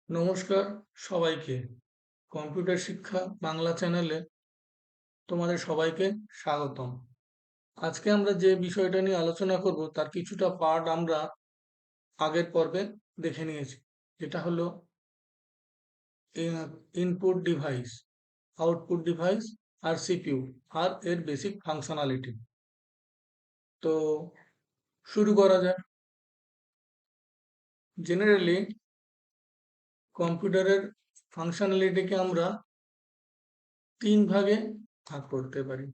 নমস্কার সবাইকে। কম্পিউটার শিক্ষা বাংলা চ্যানেলে তোমাদের সবাইকে স্বাগতম। আজকে আমরা যে বিষয়টা নিয়ে আলোচনা করব তার কিছুটা পার্ট আমরা আগের পর্বে দেখে নিয়েছি, যেটা হলো ইনপুট ডিভাইস, আউটপুট ডিভাইস আর সিপিইউ আর এর বেসিক ফাংশনালিটি। তো শুরু করা যাক। জেনারেলি কম্পিউটারের ফাংশনালিটিকে আমরা তিন ভাগে ভাগ করতে পারি।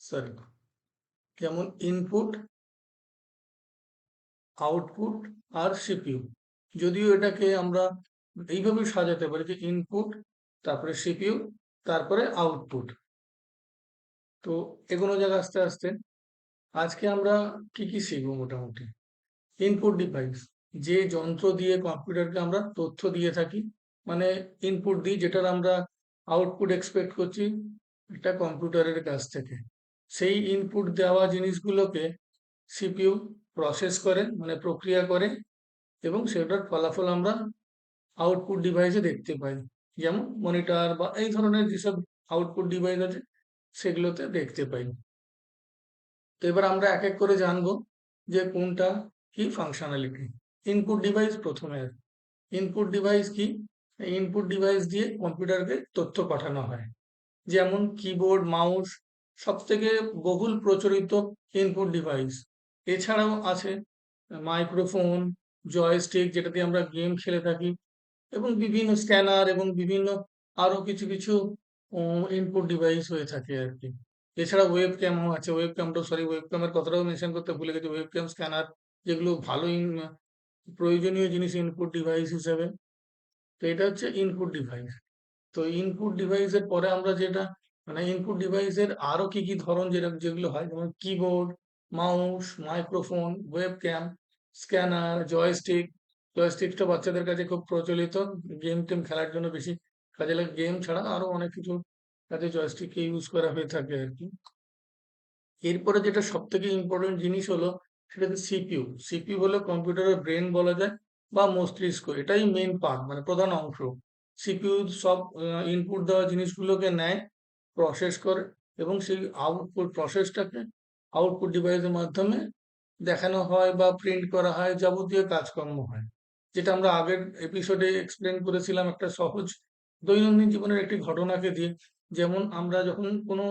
সরি, যেমন ইনপুট, আউটপুট আর সিপিইউ। যদিও এটাকে আমরা এইভাবে সাজাতে পারি যে ইনপুট, তারপরে সিপিইউ, তারপরে আউটপুট। তো এগোনো যাক আস্তে আস্তে। আজকে আমরা কি কি শিখবো মোটামুটি। ইনপুট ডিভাইস, যে যন্ত্র দিয়ে কম্পিউটারকে আমরা তথ্য দিয়ে থাকি, মানে ইনপুট দিই, যেটার আমরা আউটপুট এক্সপেক্ট করছি এটা কম্পিউটারের কাছ থেকে। সেই ইনপুট দেওয়া জিনিসগুলোকে সিপিইউ প্রসেস করে, মানে প্রক্রিয়া করে, এবং সেটার ফলাফল আমরা আউটপুট ডিভাইসে দেখতে পাই। যেমন মনিটর বা এই ধরনের যেসব আউটপুট ডিভাইস আছে সেগুলোতে দেখতে পাই। তো এবার আমরা এক এক করে জানবো যে কোনটা কি ফাংশনালিটি। ইনপুট ডিভাইস প্রথমে। ইনপুট ডিভাইস কি? ইনপুট ডিভাইস দিয়ে কম্পিউটারকে তথ্য পাঠানো হয়। যেমন কিবোর্ড, মাউস সব থেকে বহুল প্রচলিত ইনপুট ডিভাইস। এছাড়াও আছে মাইক্রোফোন, জয়স্টিক, যেটা দিয়ে আমরা গেম খেলে থাকি, এবং বিভিন্ন স্ক্যানার এবং বিভিন্ন আরো কিছু কিছু ইনপুট ডিভাইস হয়ে থাকে আর কি। এছাড়া ওয়েব ক্যামও আছে। ওয়েব ক্যামটা, সরি, ওয়েব ক্যামের কথাটাও মেনশন করতে ভুলে গেছি। ওয়েব ক্যাম, স্ক্যানার, যেগুলো ভালো প্রয়োজনীয় জিনিস ইনপুট ডিভাইস হিসেবে। তো এটা হচ্ছে ইনপুট ডিভাইস। তো ইনপুট ডিভাইসের পরে আমরা যেটা, মানে ইনপুট ডিভাইসের আরো কি কি ধরন যেগুলো হয়, যেমন keyboard, mouse, microphone, webcam, scanner, joystick. জয়স্টিকটা বাচ্চাদের কাছে খুব প্রচলিত, গেম টেম খেলার জন্য বেশি কাজে লাগে। গেম ছাড়া আরো অনেক কিছু কাজে জয়স্টিককে ইউজ করা হয়ে থাকে আর কি। এরপরে যেটা সব থেকে ইম্পর্টেন্ট জিনিস হলো, সেটা হচ্ছে সিপিইউ। সিপিইউ হলো কম্পিউটারের ব্রেন বলা যায়, বা মস্তিষ্ক। এটাই মেন পার্ট, মানে প্রধান অংশ। সিপিইউ সব ইনপুট দেওয়া জিনিসগুলোকে নেয়, প্রসেস করে, এবং সেই আউটপুট প্রসেসটাকে আউটপুট ডিভাইসের মাধ্যমে দেখানো হয় বা প্রিন্ট করা হয়, যাবতীয় কাজকর্ম হয়। যেটা আমরা আগের এপিসোডে এক্সপ্লেন করেছিলাম একটা সহজ দৈনন্দিন জীবনের একটি ঘটনাকে দিয়ে। যেমন আমরা যখন কোনো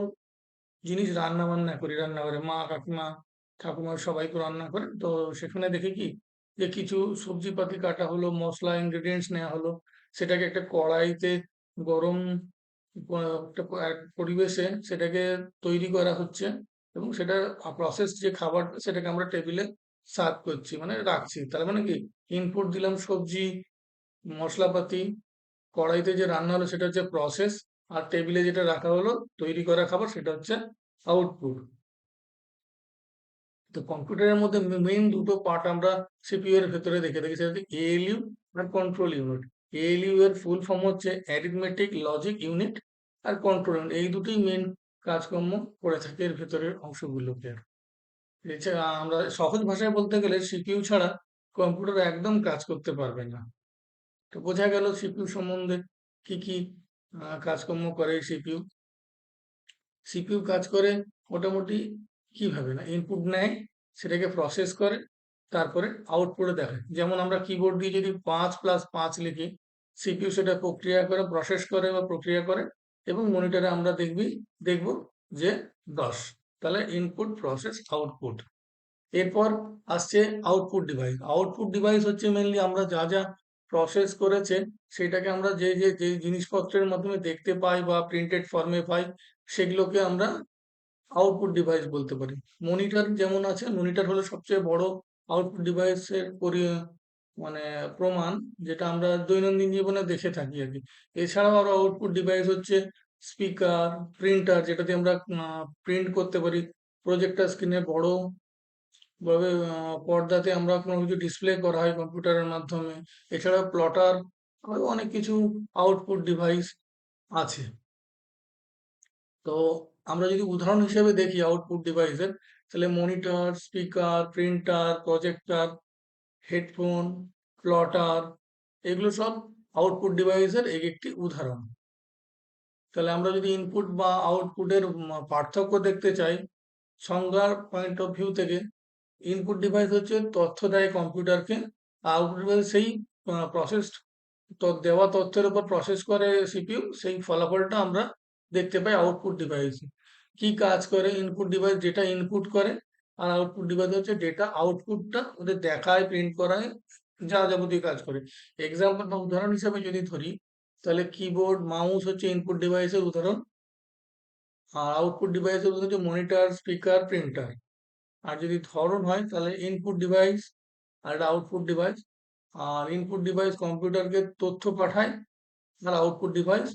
জিনিস রান্না বান্না করি, রান্নাঘরে মা, কাকিমা, ঠাকুমা সবাই তো রান্না করেন, তো সেখানে দেখি কি, যে কিছু সবজিপাতি কাটা হলো, মশলা ইনগ্রেডিয়েন্টস নেওয়া হলো, সেটাকে একটা কড়াইতে গরম একটা এক পরিবেশে সেটাকে তৈরি করা হচ্ছে, এবং সেটা প্রসেস যে খাবার সেটাকে আমরা টেবিলে সার্ভ করছি, মানে রাখছি। তার মানে কি, ইনপুট দিলাম সবজি, মশলাপাতি, কড়াইতে যে রান্না হলো সেটা হচ্ছে প্রসেস, আর টেবিলে যেটা রাখা হলো তৈরি করা খাবার সেটা হচ্ছে আউটপুট। তো কম্পিউটারের মধ্যে মেইন দুটো পার্ট আমরা সিপিইউ এর ভেতরে দেখে থাকি, সেটা হচ্ছে এএলইউ আর কন্ট্রোল ইউনিট। এএলইউ এর ফুল ফর্ম হচ্ছে অ্যারিথমেটিক লজিক ইউনিট, আর কন্ট্রোল ইউনিট। এই দুটোই মেইন কাজকর্ম করে থাকে এর ভেতরের অংশগুলোকে। এছাড়া আমরা সহজ ভাষায় বলতে গেলে সিপিইউ ছাড়া কম্পিউটার একদম কাজ করতে পারবে না। তো বোঝা গেল সিপিইউ সম্বন্ধে কি কি কাজকর্ম করে সিপিইউ। সিপিইউ কাজ করে মোটামুটি কিভাবে, না ইনপুট নেয়, সেটাকে প্রসেস করে, তারপরে আউটপুটে দেখায়। যেমন আমরা কিবোর্ড দিয়ে যদি 5+5 লিখি, সিপিইউ সেটা প্রক্রিয়া করে, প্রসেস করে বা প্রক্রিয়া করে, এবং মনিটরে আমরা দেখব যে 10। তাহলে ইনপুট, প্রসেস, আউটপুট। এরপর আসছে আউটপুট ডিভাইস। আউটপুট ডিভাইস হচ্ছে মেনলি আমরা যা যা প্রসেস করেছে সেটাকে আমরা যে জিনিসপত্রের মাধ্যমে দেখতে পাই বা প্রিন্টেড ফর্মে পাই, সেগুলোকে আমরা আউটপুট ডিভাইস বলতে পারি। মনিটর যেমন আছে, মনিটর হলো সবচেয়ে বড় আউটপুট ডিভাইসের মানে প্রমাণ, যেটা আমরা দৈনন্দিন জীবনে দেখে থাকি আর কি। এছাড়াও আরো আউটপুট ডিভাইস হচ্ছে স্পিকার, প্রিন্টার, যেটাতে আমরা প্রিন্ট করতে পারি। প্রজেক্টর স্ক্রিনে বড় ভাবে পর্দাতে আমরা কোনো কিছু ডিসপ্লে করা হয় কম্পিউটারের মাধ্যমে। এছাড়া প্লটার, আরো অনেক কিছু আউটপুট ডিভাইস আছে। তো আমরা যদি উদাহরণ হিসেবে দেখি আউটপুট ডিভাইসের, তাহলে monitor, speaker, printer, projector, headphone, plotter, এগুলো সব আউটপুট ডিভাইসের এক একটি উদাহরণ। তাহলে আমরা যদি ইনপুট বা আউটপুটের পার্থক্য দেখতে চাই সংজ্ঞার পয়েন্ট অফ ভিউ থেকে, ইনপুট ডিভাইস হচ্ছে তথ্য দেয় কম্পিউটারকে, আউটপুট ডিভাইস সেই প্রসেস দেওয়া তথ্যের উপর প্রসেস করে সিপিইউ, সেই ফলাফলটা আমরা দেখতে পাই আউটপুট ডিভাইসে। কি কাজ করে ইনপুট ডিভাইস? ডেটা ইনপুট করে, আর আউটপুট ডিভাইস হচ্ছে ডেটা আউটপুটটা ওদের দেখায়, প্রিন্ট করায়, যা যাবতীয় কাজ করে। এক্সাম্পল বা উদাহরণ হিসাবে যদি ধরি, তাহলে কিবোর্ড মাউস হচ্ছে ইনপুট ডিভাইসের উদাহরণ, আর আউটপুট ডিভাইসের উদাহরণ হচ্ছে মনিটর, স্পিকার, প্রিন্টার। আর যদি ধরন হয় তাহলে ইনপুট ডিভাইস আর একটা আউটপুট ডিভাইস। আর ইনপুট ডিভাইস কম্পিউটারকে তথ্য পাঠায়, আর আউটপুট ডিভাইস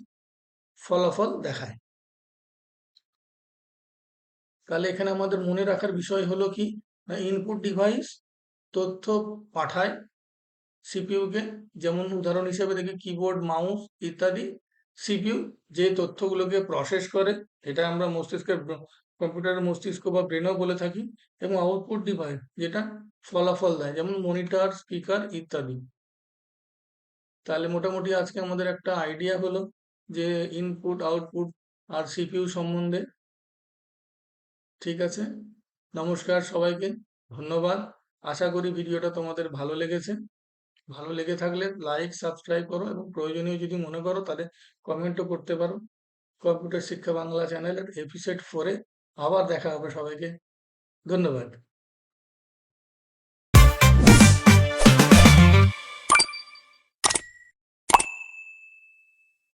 ফলাফল দেখায়। তাহলে এখানে আমাদের মনে রাখার বিষয় হলো কি, না ইনপুট ডিভাইস তথ্য পাঠায় সিপিইউ কে, যেমন উদাহরণ হিসেবে দেখি কিবোর্ড, মাউস ইত্যাদি। সিপিইউ যে তথ্যগুলোকে প্রসেস করে, এটা আমরা মস্তিষ্কের কম্পিউটারের মস্তিষ্ক বা ব্রেনও বলে থাকি। এবং আউটপুট ডিভাইস যেটা ফলাফল দেয়, যেমন মনিটর, স্পিকার ইত্যাদি। তাহলে মোটামুটি আজকে আমাদের একটা আইডিয়া হলো যে ইনপুট, আউটপুট আর সিপিইউ সম্বন্ধে। ঠিক আছে, নমস্কার সবাইকে, ধন্যবাদ। আশা করি ভিডিওটা তোমাদের ভালো লেগেছে। ভালো লেগে থাকলে লাইক, সাবস্ক্রাইব করো, এবং প্রয়োজনীয় যদি মনে করো তাহলে কমেন্টও করতে পারো। কম্পিউটার শিক্ষা বাংলা চ্যানেলের এপিসোড 4-এ আবার দেখা হবে সবাইকে। ধন্যবাদ।